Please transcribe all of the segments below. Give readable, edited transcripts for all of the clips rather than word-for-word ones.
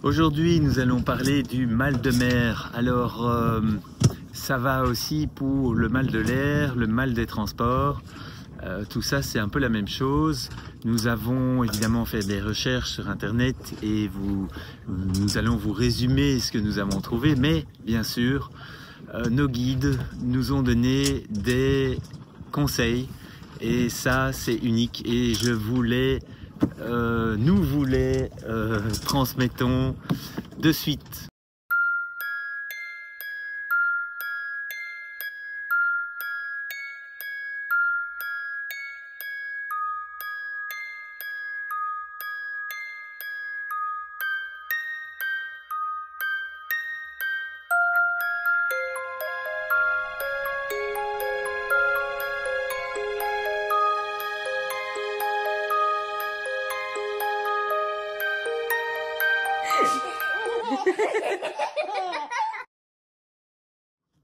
Aujourd'hui, nous allons parler du mal de mer. Alors, ça va aussi pour le mal de l'air, le mal des transports. Tout ça, c'est un peu la même chose. Nous avons évidemment fait des recherches sur Internet et nous allons vous résumer ce que nous avons trouvé. Mais, bien sûr, nos guides nous ont donné des conseils. Et ça, c'est unique. Et nous vous les transmettons de suite.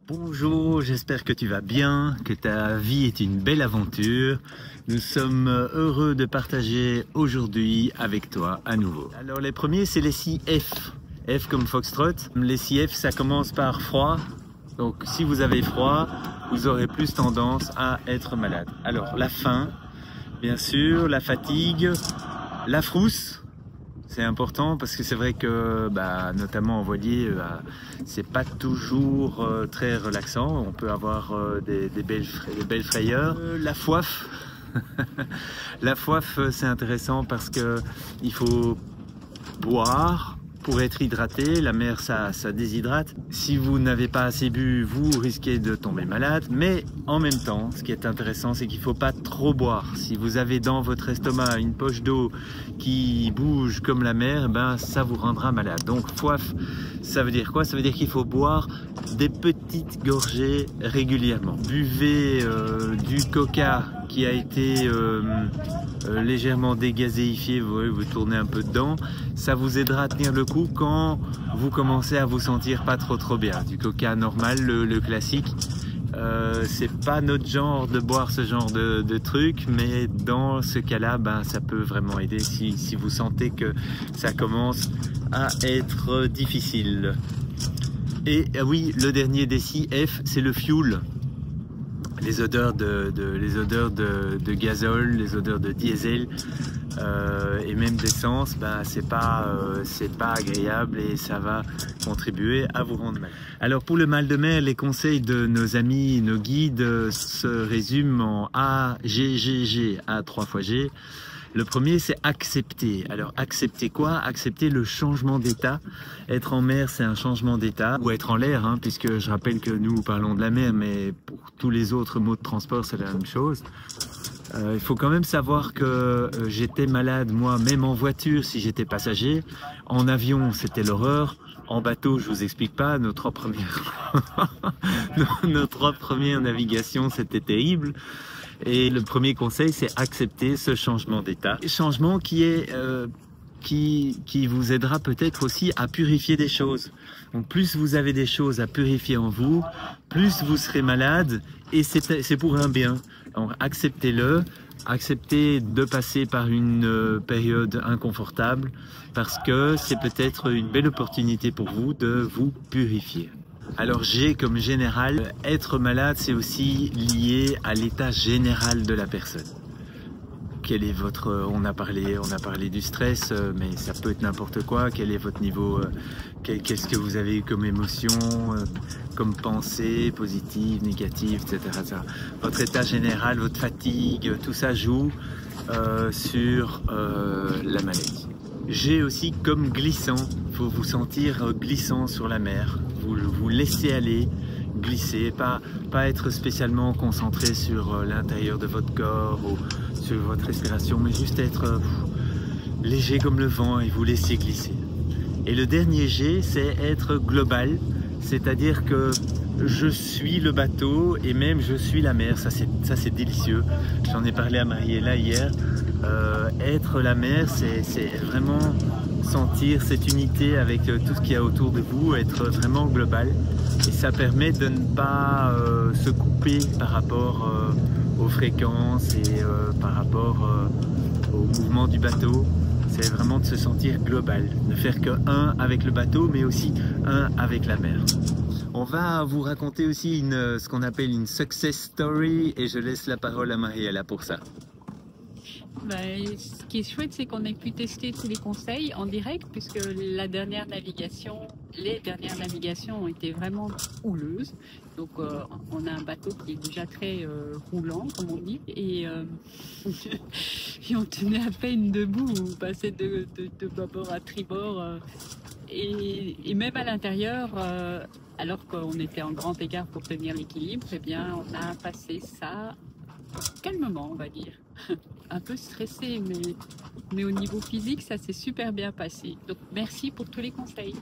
Bonjour, j'espère que tu vas bien, que ta vie est une belle aventure. Nous sommes heureux de partager aujourd'hui avec toi à nouveau. Alors les premiers, c'est les 6 F. F comme Foxtrot. Les 6 F, ça commence par froid. Donc si vous avez froid, vous aurez plus tendance à être malade. Alors la faim, bien sûr, la fatigue, la frousse. C'est important parce que c'est vrai que, notamment en voilier, c'est pas toujours très relaxant. On peut avoir des belles frayeurs. La soif, la soif, c'est intéressant parce que il faut boire pour être hydraté. La mer, ça déshydrate. Si vous n'avez pas assez bu, vous risquez de tomber malade. Mais en même temps, ce qui est intéressant, c'est qu'il ne faut pas trop boire. Si vous avez dans votre estomac une poche d'eau qui bouge comme la mer, ça vous rendra malade. Donc soif, ça veut dire quoi? Ça veut dire qu'il faut boire des petites gorgées régulièrement. Buvez du coca qui a été légèrement dégazéifié, vous tournez un peu dedans, ça vous aidera à tenir le coup quand vous commencez à vous sentir pas trop bien. Du coca normal, le classique, c'est pas notre genre de boire ce genre de truc, mais dans ce cas-là, ça peut vraiment aider si vous sentez que ça commence à être difficile. Et oui, le dernier des 6 F, c'est le fuel. Les odeurs de gazole, les odeurs de diesel et même d'essence, c'est pas agréable et ça va contribuer à vous rendre malade. Alors pour le mal de mer, les conseils de nos amis, nos guides se résument en A, G, G, G, A 3 fois G. Le premier, c'est accepter. Alors, accepter quoi? Accepter le changement d'état. Être en mer, c'est un changement d'état. Ou être en l'air, puisque je rappelle que nous parlons de la mer, mais pour tous les autres modes de transport, c'est la même chose. Il faut quand même savoir que j'étais malade, moi, même en voiture, si j'étais passager. En avion, c'était l'horreur. En bateau, je vous explique pas. Nos 3 premières navigations, c'était terrible. Et le premier conseil, c'est accepter ce changement d'état. Changement qui vous aidera peut-être aussi à purifier des choses. Donc plus vous avez des choses à purifier en vous, plus vous serez malade et c'est pour un bien. Donc acceptez-le, acceptez de passer par une période inconfortable parce que c'est peut-être une belle opportunité pour vous de vous purifier. Alors G comme général, être malade c'est aussi lié à l'état général de la personne. Quel est on a parlé du stress, mais ça peut être n'importe quoi. Quel est votre niveau, qu'est-ce que vous avez eu comme émotion, comme pensée, positive, négative, etc. Votre état général, votre fatigue, tout ça joue sur la maladie. G aussi comme glissant, il faut vous sentir glissant sur la mer. Vous laissez aller, glisser, pas être spécialement concentré sur l'intérieur de votre corps ou sur votre respiration, mais juste être léger comme le vent et vous laisser glisser. Et le dernier G, c'est être global, c'est-à-dire que je suis le bateau et même je suis la mer, ça c'est délicieux. J'en ai parlé à Mariella hier. Être la mer, c'est vraiment sentir cette unité avec tout ce qu'il y a autour de vous, être vraiment global. Et ça permet de ne pas se couper par rapport aux fréquences et par rapport au mouvement du bateau. c'est vraiment de se sentir global, ne faire que un avec le bateau, mais aussi un avec la mer. On va vous raconter aussi ce qu'on appelle une success story et je laisse la parole à Mariella pour ça. Ce qui est chouette, c'est qu'on a pu tester tous les conseils en direct, puisque les dernières navigations ont été vraiment houleuses. Donc on a un bateau qui est déjà très roulant, comme on dit, et on tenait à peine debout, on passait de bâbord à tribord, et même à l'intérieur, alors qu'on était en grand écart pour tenir l'équilibre, eh bien on a passé ça calmement, on va dire. Un peu stressé, mais au niveau physique, ça s'est super bien passé. Donc merci pour tous les conseils.